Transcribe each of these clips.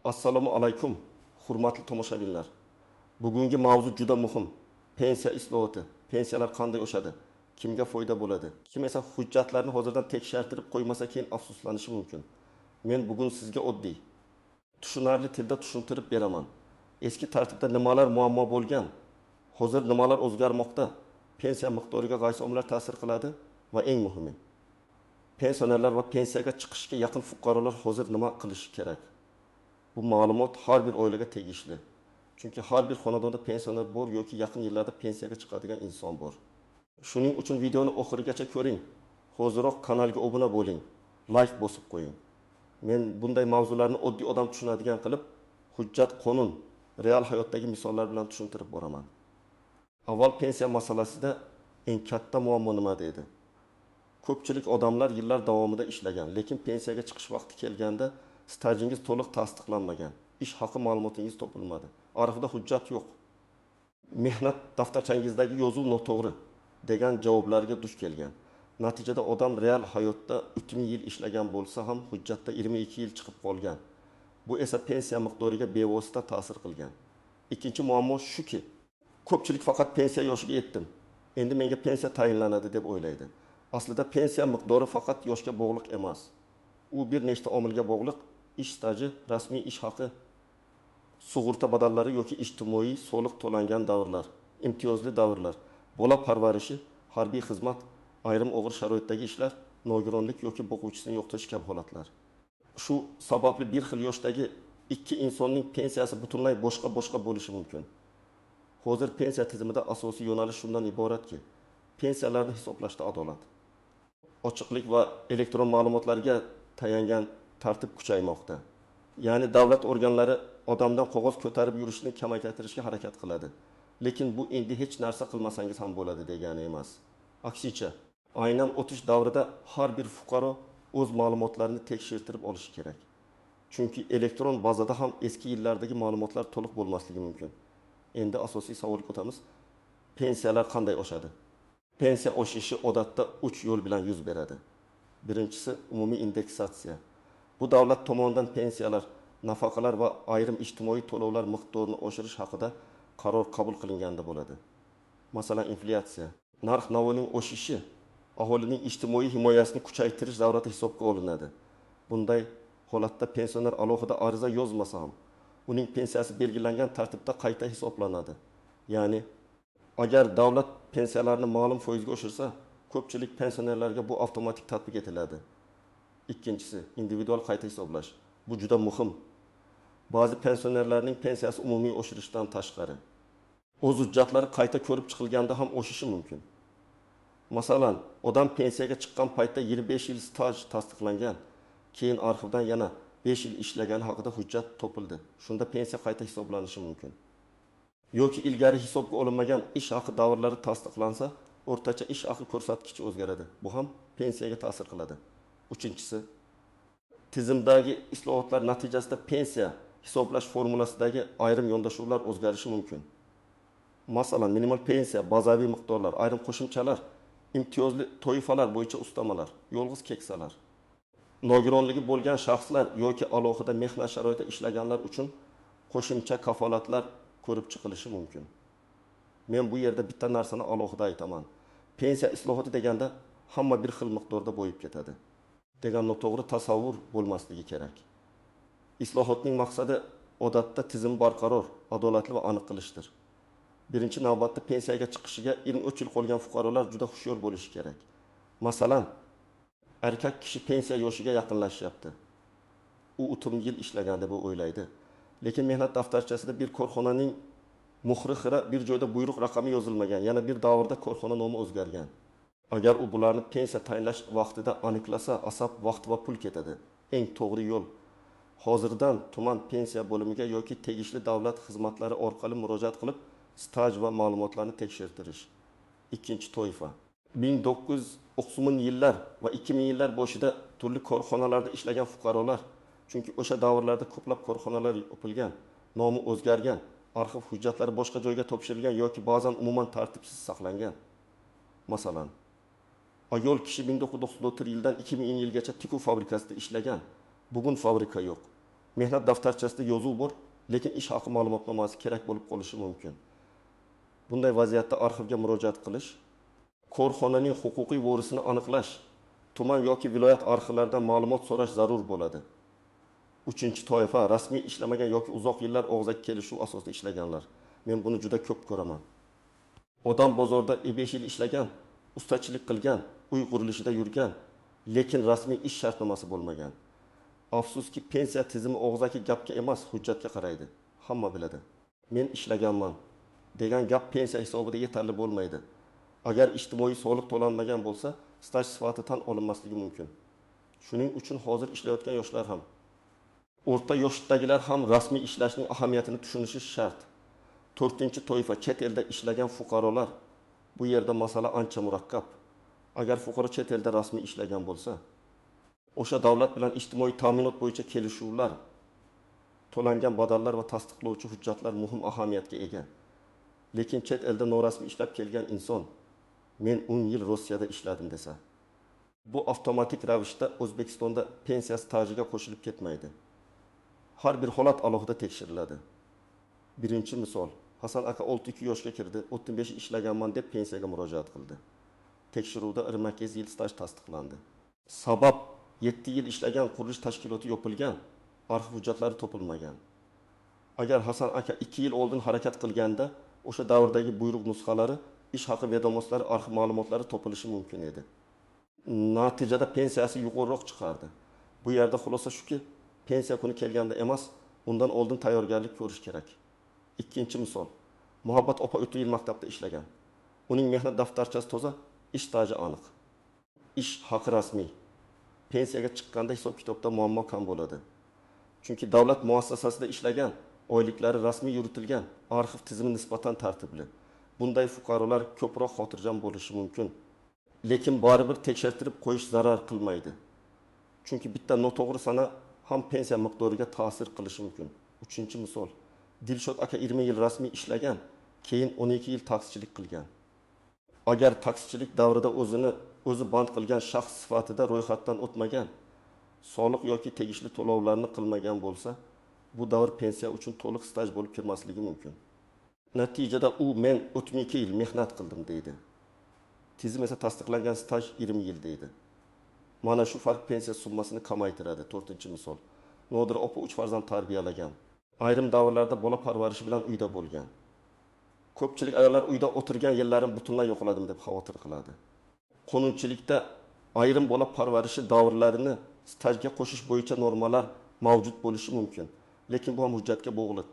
Assalomu alaykum, hurmatli tomoshabinlar. Bugungi mavzu juda muhim. Pensiya islohoti. Pensiyalar qanday oshadi? Kimga foyda bo'ladi? Kim esa hujjatlarni hozirdan tekshirtirib qo'ymasa keyin afsuslanishi mumkin. Men bugun sizga oddiy, tushunarli tilda tushuntirib beraman. Eski tartibda nimalar muammo bo'lgan? Hozir nimalar o'zgarmoqda? Pensiya miqdoriga qaysi omillar ta'sir qiladi va eng muhimi, pensionerlar va pensiyaga chiqishga yaqin fuqarolar hozir nima qilishi kerak? Bu ma'lumot har bir oilaga tegishli. Chunki har bir xonadonda pensioner bor yoki yaqin yillarda pensiyaga chiqadigan inson bor. Shuning uchun videoni oxirigacha ko'ring. Hoziroq kanalga obuna bo'ling, like bosib qo'ying. Men bunday mavzularni oddiy odam tushunadigan qilib, hujjat, qonun, real hayotdagi misollar bilan tushuntirib boraman. Avval pensiya masalasida eng katta muammo nima edi? Ko'pchilik odamlar yillar davomida ishlagan, lekin pensiyaga chiqish vaqti kelganda stajingiz to'liq tasdiqlanmagan, ish haqi ma'lumotingiz topilmadi, arxivda hujjat yo'q, mehnat daftarchangizdagi yozuv noto'g'ri degan javoblarga duch kelgan. Natijada odam real hayotda 3000 yil ishlagan bo'lsa ham hujjatda 22 yil chiqib qolgan. Bu esa pensiya miqdoriga bevosita ta'sir qilgan. Ikkinchi muammo shuki, ko'pchilik faqat pensiya yoshiga yetdim, endi menga pensiya tayinlanadi deb o'ylaydi. Aslida pensiya miqdori faqat yoshga bog'liq emas. U bir nechta omilga bog'liq: ish staji, rasmiy ish haqi, sug'urta badallari yoki ijtimoiy soliq to'langan davrlar, imtiyozli davrlar, bola parvarishi, harbiy xizmat, ayrim og'ir sharoitdagi ishlar, nogironlik yoki boquvchisini yo'qotish kabi holatlar. Shu sababli bir xil yoshdagi ikki insonning pensiyasi butunlay boshqa bo'lishi mumkin. Hozir pensiya tizimida asosiy yo'nalish shundan iboratki, pensiyalarni hisoblashda adolat, ochiqlik va elektron ma'lumotlarga tayangan tartib kuchaymoqda. Ya'ni davlat organlari odamdan qog'oz ko'tarib yurishni kamaytirishga harakat qiladi. Lekin bu endi hech narsa qilmasangiz ham bo'ladi degani emas. Aksincha, aynan o'tish davrida har bir fuqaro o'z ma'lumotlarini tekshirtirib olishi kerak. Chunki elektron bazada ham eski yillardagi ma'lumotlar to'liq bo'lmasligi mumkin. Endi asosiy savolga o'tamiz. Pensiyalar qanday oshadi? Pensiya oshishi odatda 3 yo'l bilan yuz beradi. Birinchisi umumiy indeksatsiya. Bu davlat tomonidan pensiyalar, nafaqalar va ayrim ijtimoiy to'lovlar miqdorini oshirish haqida qaror qabul qilinganda bo'ladi. Masalan, inflyatsiya. Narx-navoning oshishi aholining ijtimoiy himoyasini kuchaytirish zarurati hisobga olinadi. Bunday holatda pensioner alohida ariza yozmasa ham, uning pensiyasi belgilangan tartibda qayta hisoblanadi. Ya'ni, agar davlat pensiyalarni ma'lum foizga oshirsa, ko'pchilik pensionerlarga bu avtomatik tatbiq etiladi. Ikkinchisi, individual qayta hisoblash. Bu juda muhim. Ba'zi pensionerlarning pensiyasi umumiy oshirishdan tashqari, o'z hujjatlari qayta ko'rib chiqilganda ham oshishi mumkin. Masalan, odam pensiyaga chiqqan paytda 25 yil staj tasdiqlangan, keyin arxivdan yana 5 yil ishlagani haqida hujjat topildi. Shunda pensiya qayta hisoblanishi mumkin. Yoki ilgari hisobga olinmagan ish haqi davrlari tasdiqlansa, o'rtacha ish haqi ko'rsatkichi o'zgaradi. Bu ham pensiyaga ta'sir qiladi. Uchinchisi, tizimdagi islohotlar natijasida pensiya hisoblash formulasidagi ayrim yondashuvlar o'zgarishi mumkin. Masalan, minimal pensiya, bazaviy miqdorlar, ayrim qo'shimchalar, imtiyozli toifalar bo'yicha ustamalar, yolg'iz keksalar, nogironligi bo'lgan shaxslar yoki alohida mehnat sharoitida ishlaganlar uchun qo'shimcha kafolatlar ko'rib chiqilishi mumkin. Men bu yerda bitta narsani alohida aytaman. Pensiya islohoti deganda hamma bir xil miqdorda bo'yib ketadi degan noto'g'ri tasavvur bo'lmasligi kerak. Islohotning maqsadi odatda tizim barqaror, adolatli va aniq qilishdir. Birinchi navbatda pensiyaga chiqishiga 23 yil qolgan fuqarolar juda hushyor bo'lishi kerak. Masalan, erkak kishi pensiya yoshiga yaqinlashyapti. U 30 yil ishlagan deb o'ylaydi. Lekin mehnat daftarchasida bir korxonaning muhri xira bir joyda buyruq raqami yozilmagan, yana bir davrda korxona nomi o'zgargan. Agar u bularni pensiya tayinlash vaqtida aniqlasa, asab vaqt va pul ketadi. Eng to'g'ri yo'l hozirdan tuman pensiya bo'limiga yoki tegishli davlat xizmatlari orqali murojaat qilib, staj va ma'lumotlarni tekshirtirish. Ikkinchi toifa, 1990 yillar va 2000 yillar boshida turli korxonalarda ishlagan fuqarolar. Chunki o'sha davrlarda ko'plab korxonalar yopilgan, nomi o'zgargan, arxiv hujjatlari boshqa joyga topshirilgan yoki ba'zan umuman tartibsiz saqlangan. Masalan, ayol kishi 1994 yildan 2000 yilgacha tikuv fabrikasida ishlagan. Bugun fabrika yo'q. Mehnat daftarchasida yozuv bor, lekin ish haqi ma'lumotnomasi kerak bo'lib qolishi mumkin. Bunday vaziyatda arxivga murojaat qilish, korxonaning huquqiy vorisini aniqlash, tuman yoki viloyat arxivlaridan ma'lumot so'rash zarur bo'ladi. Uchinchi toifa rasmiy ishlamagan yoki uzoq yillar og'zaki kelishuv asosida ishlaganlar. Men buni juda ko'p ko'raman. Odam bozorda 5 yil ishlagan, ustachilik qilgan, uy qurilishida yurgan, lekin rasmiy ish shartnomasi bo'lmagan. Afsuski pensiya tizimi og'zaki gapga emas, hujjatga qaraydi. Hamma biladi. Men ishlaganman degan gap pensiya hisobida yetarli bo'lmaydi. Agar ijtimoiy soliq to'lanmagan bo'lsa, staj sifati tan olinmasligi mumkin. Shuning uchun hozir ishlayotgan yoshlar ham, o'rta yoshdagilar ham rasmiy ishlashning ahamiyatini tushunishi shart. 4-toifa chet elda ishlagan fuqarolar. Bu yerda masala ancha murakkab. Agar fuqaro chet elda rasmiy ishlagan bo'lsa, o'sha davlat bilan ijtimoiy ta'minot bo'yicha kelishuvlar, to'langan badallar va tasdiqlovchi hujjatlar muhim ahamiyatga ega. Lekin chet elda norasmiy ishlab kelgan inson, men 10 yil Rossiyada ishladim desa, bu avtomatik ravishda O'zbekistonda pensiya stajiga qo'shilib ketmaydi. Har bir holat alohida tekshiriladi. Birinchi misol, Hasan aka 62 yoshga kirdi, 35 ishlaganman deb pensiyaga murojaat qildi. Tekshiruvda 28 yil staj tasdiqlandi. Sabab 7 yil ishlagan qurilish tashkiloti yopilgan, arxiv hujjatlari topilmagan. Agar Hasan aka 2 yil oldin harakat qilganda, o'sha davrdagi buyruq nusxalari, ish haqi vedomotlari, arxiv ma'lumotlari topilishi mumkin edi. Natijada pensiyasi yuqoriroq chiqardi. Bu yerda xulosa shuki, pensiya kuni kelganda emas, undan oldin tayyorgarlik ko'rish kerak. Ikkinchi misol, Muhabbat opa 3 yil maktabda ishlagan. Uning mehnat daftarchasi toza, ish staji aniq. Ish haqi rasmiy. Pensiyaga chiqqanda hisob-kitobda muammo kam bo'ladi. Chunki davlat muassasasida ishlagan, oyliklari rasmiy yuritilgan, arxiv tizimi nisbatan tartibli. Bunday fuqarolar ko'proq xotirjam bo'lishi mumkin. Lekin baribir tekshirtirib qo'yish zarar qilmaydi. Chunki bitta noto'g'ri sana ham pensiya miqdoriga ta'sir qilishi mumkin. Uchinchi misol, Dilshod aka 20 yil rasmiy ishlagan, keyin 12 yil taksichilik qilgan. Agar taksichilik davrida o'zi band qilgan shaxs sifatida ro'yxatdan o'tmagan, soliq yoki tegishli to'lovlarni qilmagan bo'lsa, bu davr pensiya uchun to'liq staj bo'lib kirmasligi mumkin. Natijada u men 32 yil mehnat qildim deydi. Tizim esa tasdiqlangan staj 20 yil deydi. Mana shu farq pensiya summasini kamaytiradi. 4-misol. Nodir opa 3 farzand tarbiyalagan. Ayrim davrlarda bola parvarishi bilan uyda bo'lgan. Ko'pchilik ayollar uyda o'tirgan yillarim butunlay yo'qoladim deb xavotir qiladi. Qonunchilikda ayrim bola parvarishi davrlarini stajga qo'shish bo'yicha normalar mavjud bo'lishi mumkin. Lekin bu ham hujjatga bog'liq.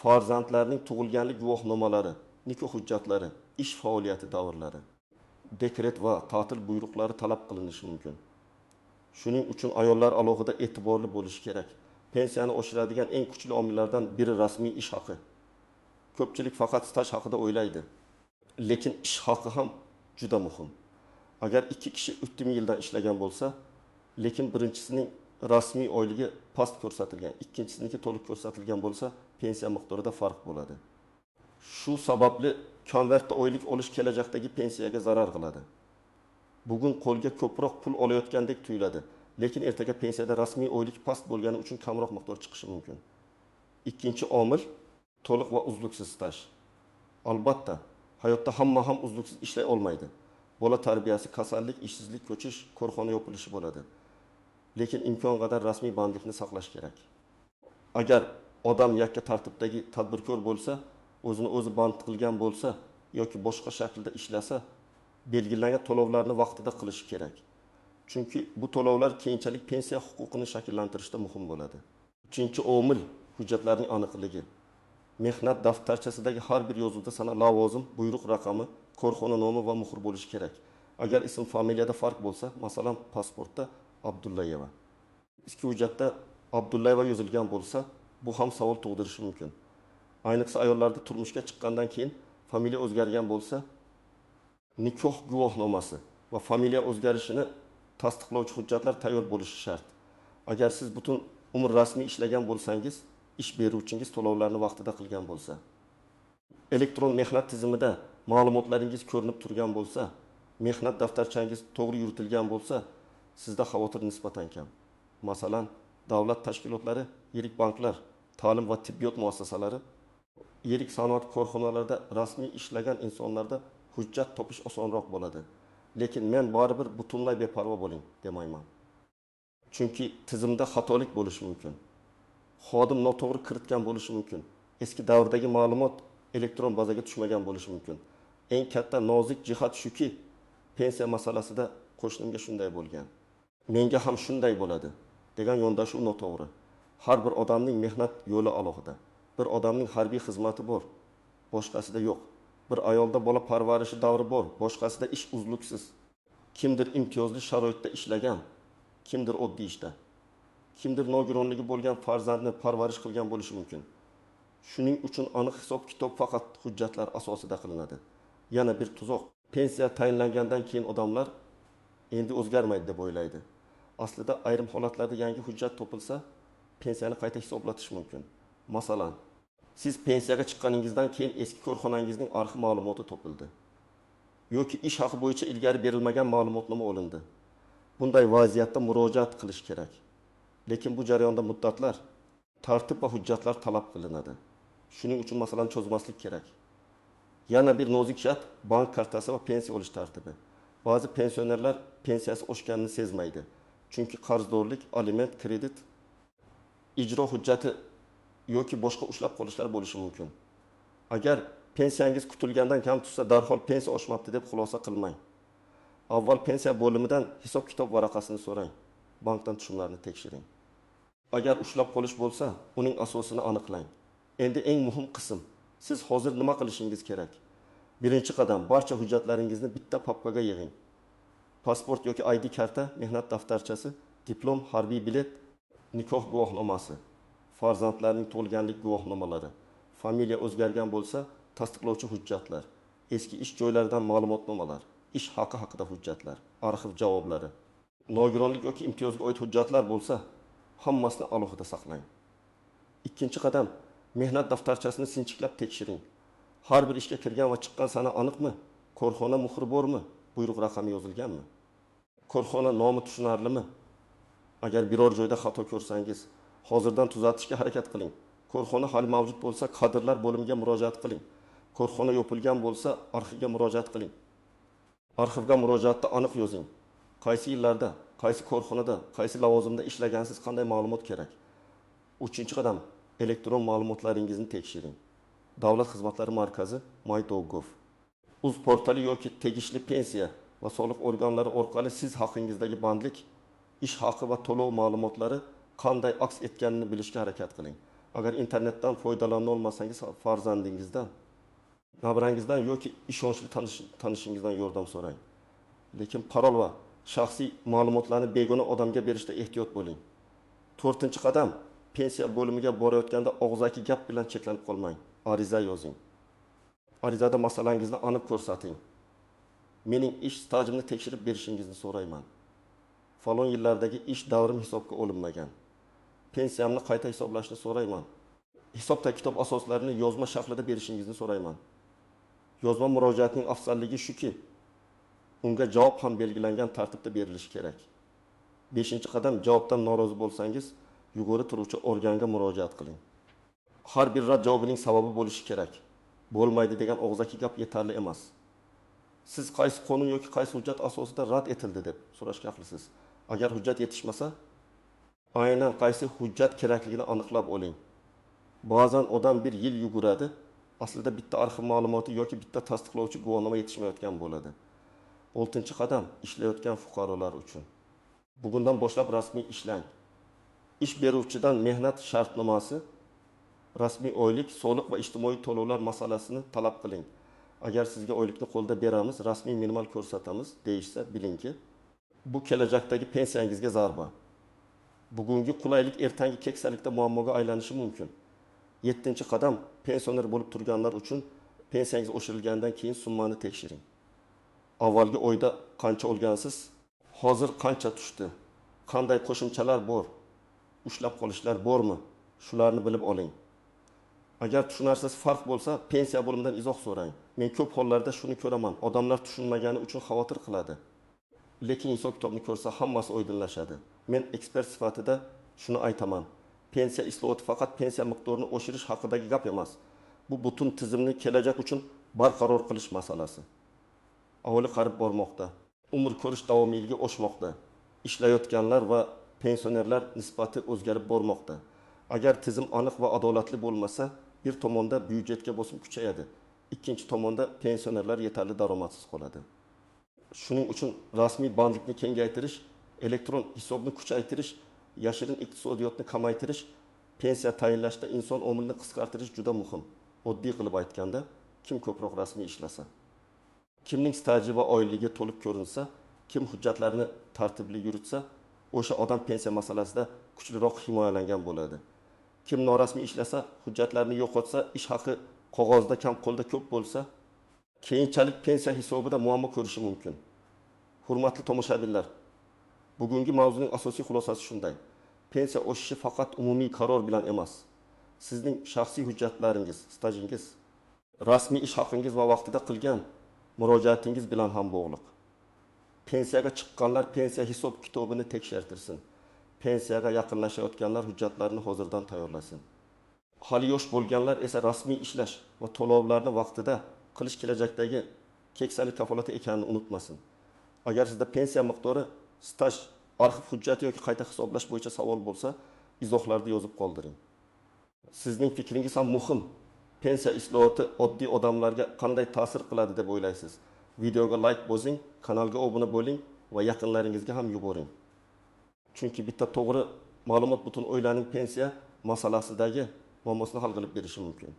Farzandlarning tug'ilganlik guvohnomalari, nikoh hujjatlari, ish faoliyati davrlari, dekret va ta'til buyruqlari talab qilinishi mumkin. Shuning uchun ayollar alohida e'tiborli bo'lishi kerak. Pensiyani oshiradigan eng kuchli omillardan biri rasmiy ish haqi. Ko'pchilik faqat staj haqida o'ylaydi. Lekin ish haqi ham juda muhim. Agar 2 kishi 30 yildan ishlagan bo'lsa, lekin birinchisining rasmiy oyligi past ko'rsatilgan, ikkinchisiniki to'liq ko'rsatilgan bo'lsa, pensiya miqdorida farq bo'ladi. Shu sababli konvertda oylik olish kelajakdagi pensiyaga zarar qiladi. Bugun qo'lga ko'proq pul olayotgandek tuyuladi, lekin ertaga pensiyada rasmiy oylik past bo'lgani uchun kamroq miqdor chiqishi mumkin. Ikkinchi omil to'liq va uzluksiz staj. Albatta, hayotda hamma ham uzluksiz ishlay olmaydi. Bola tarbiyasi, kasallik, ishsizlik, ko'chish, korxona yopilishi bo'ladi. Lekin imkon qadar rasmiy bandlikni saqlash kerak. Agar odam yakka tartibdagi tadbirkor bo'lsa, o'zini o'zi band qilgan bo'lsa yoki boshqa shaklda ishlasa, belgilangan to'lovlarni vaqtida qilish kerak. Chunki bu to'lovlar keyinchalik pensiya huquqini shakllantirishda muhim bo'ladi. Uchinchi omil hujjatlarning aniqligi. Mehnat daftarchasidagi har bir yozuvda sana lavozim, buyruq raqami, korxona nomi va muhr bo'lishi kerak. Agar ism familiyada farq bo'lsa, masalan, pasportda Abdullayeva, eski hujjatda Abdullayeva yozilgan bo'lsa, bu ham savol tug'dirishi mumkin. Ayniqsa ayollarda turmushga chiqqandan keyin familiya o'zgargan bo'lsa, nikoh guvohnomasi va familiya o'zgarishini tasdiqlovchi hujjatlar tayyor bo'lishi shart. Agar siz butun umr rasmiy ishlagan bo'lsangiz, ish beruvchingiz to'lovlarni vaqtida qilgan bo'lsa, elektron mehnat tizimida ma'lumotlaringiz ko'rinib turgan bo'lsa, mehnat daftarchangiz to'g'ri yuritilgan bo'lsa, sizda xavotir nisbatan kam. Masalan, davlat tashkilotlari, yirik banklar, ta'lim va tibbiyot muassasalari, yirik sanoat korxonalarida rasmiy ishlagan insonlarda hujjat topish osonroq bo'ladi. Lekin men baribir butunlay beparvo bo'ling demayman. Chunki tizimda xatolik bo'lishi mumkin. Xodim noto'g'ri kiritgan bo'lishi mumkin. Eski davrdagi ma'lumot elektron bazaga tushmagan bo'lishi mumkin. Eng katta nozik jihat shuki, pensiya masalasida qo'shnimga shunday bo'lgan. Menga ham shunday bo'ladi degan yondashuv noto'g'ri. Har bir odamning mehnat yo'li alohida. Bir odamning harbiy xizmati bor, boshqasida yo'q. Bir ayolda bola parvarishi davri bor, boshqasida ish uzluksiz. Kimdir imtiyozli sharoitda ishlagan, kimdir oddiy ishda. Kimdir nogironligi bo'lgan farzandni parvarish qilgan bo'lishi mumkin. Shuning uchun aniq hisob-kitob faqat hujjatlar asosida qilinadi. Yana bir tuzoq. Pensiya tayinlangandan keyin odamlar endi o'zgarmaydi deb o'ylaydi. Aslida ayrim holatlarda yangi hujjat topilsa, pensiyani qayta hisoblatish mumkin. Masalan, siz pensiyaga chiqqaningizdan keyin eski korxonangizning arxiv ma'lumoti topildi. Yoki ish haqi bo'yicha ilgari berilmagan ma'lumotnoma olindi. Bunday vaziyatda murojaat qilish kerak. Lekin bu jarayonda muddatlar, tartib va hujjatlar talab qilinadi. Shuning uchun masalani cho'zmaslik kerak. Yana bir nozik jihat bank kartasi va pensiya olish tartibi. Ba'zi pensionerlar pensiyasi oshganini sezmaydi. Chunki qarzdorlik, aliment, kredit, ijro hujjati yoki boshqa ushlab qolishlar bo'lishi mumkin. Agar pensiyangiz kutilgandan kam tushsa, darhol pensiya oshmabdi deb xulosa qilmang. Avval pensiya bo'limidan hisob-kitob varaqasini so'rang. Bankdan tushumlarni tekshiring. Agar ushlab qolish bo'lsa, uning asosini aniqlang. Endi eng muhim qism. Siz hozir nima qilishingiz kerak? Birinchi qadam, barcha hujjatlaringizni bitta papkaga yig'ing. Pasport yoki ID karta, mehnat daftarchasi, diplom, harbiy bilet, nikoh guvohnomasi, farzandlarning tug'ilganlik guvohnomalari, familiya o'zgargan bo'lsa, tasdiqlovchi hujjatlar, eski ish joylaridan ma'lumotnomalar, ish haqi haqida hujjatlar, arxiv javoblari, nogironlik yoki imtiyozga oid hujjatlar bo'lsa, hammasini alohida saqlang. Ikkinchi qadam, mehnat daftarchasini sinchiklab tekshiring. Har bir ishga kirgan va chiqqan sana aniqmi? Korxona muhri bormi? Buyruq raqami yozilganmi? Korxona nomi tushunarlimi? Agar biror joyda xato ko'rsangiz, hozirdan tuzatishga harakat qiling. Korxona hali mavjud bo'lsa, kadrlar bo'limiga murojaat qiling. Korxona yopilgan bo'lsa, arxivga murojaat qiling. Arxivga murojaatda aniq yozing. Qaysi yillarda, qaysi korxonada, qaysi lavozimda ishlagansiz, qanday ma'lumot kerak? Uchinchi qadam, elektron ma'lumotlaringizni tekshiring. Davlat xizmatlari markazi my.gov. Uz portali yoki tegishli pensiya va soliq organlari orqali siz haqingizdagi bandlik, ish haqi va to'lov ma'lumotlari qanday aks etganini bilishga harakat qiling. Agar internetdan foydalana olmasangiz, farzandingizdan, nabrangizdan yoki ishonchli tanishingizdan yordam so'rang. Lekin parol va shaxsiy ma'lumotlarni begona odamga berishda ehtiyot bo'ling. 4-qadam, pensiya bo'limiga borayotganda og'zaki gap bilan cheklanib qolmang. Ariza yozing. Arizada masalangizni aniq ko'rsating. Mening ish stajimni tekshirib berishingizni so'rayman. Falon yillardagi ish davrim hisobga olinmagan. Pensiyamni qayta hisoblashni so'rayman. Hisobda kitob asoslarini yozma shaklida berishingizni so'rayman. Yozma murojaatning afzalligi shuki, unga javob ham belgilangan tartibda berilishi kerak. 5-qadam, javobdan norozi bo'lsangiz, yuqori turuvchi organga murojaat qiling. Har bir rad javobining sababi bo'lishi kerak. Bo'lmaydi degan og'zaki gap yetarli emas. Siz qaysi qonun yoki qaysi hujjat asosida rad etildi deb so'rashga haqlisiz. Agar hujjat yetishmasa, aynan qaysi hujjat kerakligini aniqlab oling. Ba'zan odam bir yil yuguradi, aslida bitta arxiv ma'lumoti yoki bitta tasdiqlovchi guvohnoma yetishmayotgan bo'ladi. 6-qadam, ishlayotgan fuqarolar uchun. Bugundan boshlab rasmiy ishlang. Ish beruvchidan mehnat shartnomasi, rasmiy oylik, soliq va ijtimoiy to'lovlar masalasini talab qiling. Agar sizga oylikni qo'lda beramiz, rasmiy minimal ko'rsatamiz deyishsa, bilingki, bu kelajakdagi pensiyangizga zarba. Bugungi qulaylik ertangi keksalikda muammoga aylanishi mumkin. 7-qadam, pensioner bo'lib turganlar uchun pensiyangiz oshirilgandan keyin summani tekshiring. Avvalgi oyda qancha olgansiz, hozir qancha tushdi, qanday qo'shimchalar bor, ushlab qolishlar bormi? Shularni bilib oling. Agar tushunarsiz farq bo'lsa, pensiya bo'limidan izoh so'rang. Men ko'p hollarda shuni ko'raman. Odamlar tushunmagani uchun xavotir qiladi. Lekin hisob-kitobni ko'rsa hammasi oydinlashadi. Men ekspert sifatida Shuni aytaman. Pensiya islohoti faqat pensiya miqdorini oshirish haqidagi gap emas. Bu butun tizimni kelajak uchun barqaror qilish masalasi. Aholi qarib bormoqda. Umr ko'rish davomiyligi oshmoqda. Ishlayotganlar va pensionerlar nisbati o'zgarib bormoqda. Agar tizim aniq va adolatli bo'lmasa, bir tomonda byudjetga bosim kuchayadi. Ikkinchi tomonda pensionerlar yetarli daromadsiz qoladi. Shuning uchun rasmiy bandlikni kengaytirish, elektron hisobni kuchaytirish, yashirin iqtisodiyotni kamaytirish, pensiya tayinlashda inson omilini qisqartirish juda muhim. Oddiy qilib aytganda, kim ko'proq rasmiy ishlasa, kimning staji va oyligi to'liq ko'rinsa, kim hujjatlarni tartibli yuritsa, o'sha odam pensiya masalasida kuchliroq himoyalangan bo'ladi. Kim norasmiy ishlasa, hujjatlarni yo'qotsa, ish haqi qog'ozda kam, qo'lda ko'p bo'lsa, keyinchalik pensiya hisobida muammo ko'rishi mumkin. Hurmatli tomoshabinlar, bugungi mavzuning asosiy xulosasi shunday. Pensiya oshishi faqat umumiy qaror bilan emas, sizning shaxsiy hujjatlaringiz, stajingiz, rasmiy ish haqingiz va vaqtida qilgan murojaatingiz bilan ham bog'liq. Pensiyaga chiqqanlar pensiya hisob kitobini tekshirtirsin. Pensiyaga yaqinlashayotganlar hujjatlarini hozirdan tayyorlasin. Hali yosh bo'lganlar esa rasmiy ishlash va to'lovlarni vaqtida qilish kelajakdagi keksalik kafolati ekanini unutmasin. Agar sizda pensiya miqdori, staj, arxiv hujjati yoki qayta hisoblash bo'yicha savol bo'lsa, izohlarda yozib qoldiring. Sizning fikringiz ham muhim. Pensiya islohoti oddiy odamlarga qanday ta'sir qiladi deb o'ylaysiz? Videoga like bosing, kanalga obuna bo'ling va yaqinlaringizga ham yuboring. Chunki bitta to'g'ri ma'lumot butun oilaning pensiya masalasidagi muammosini hal qilib berishi mumkin.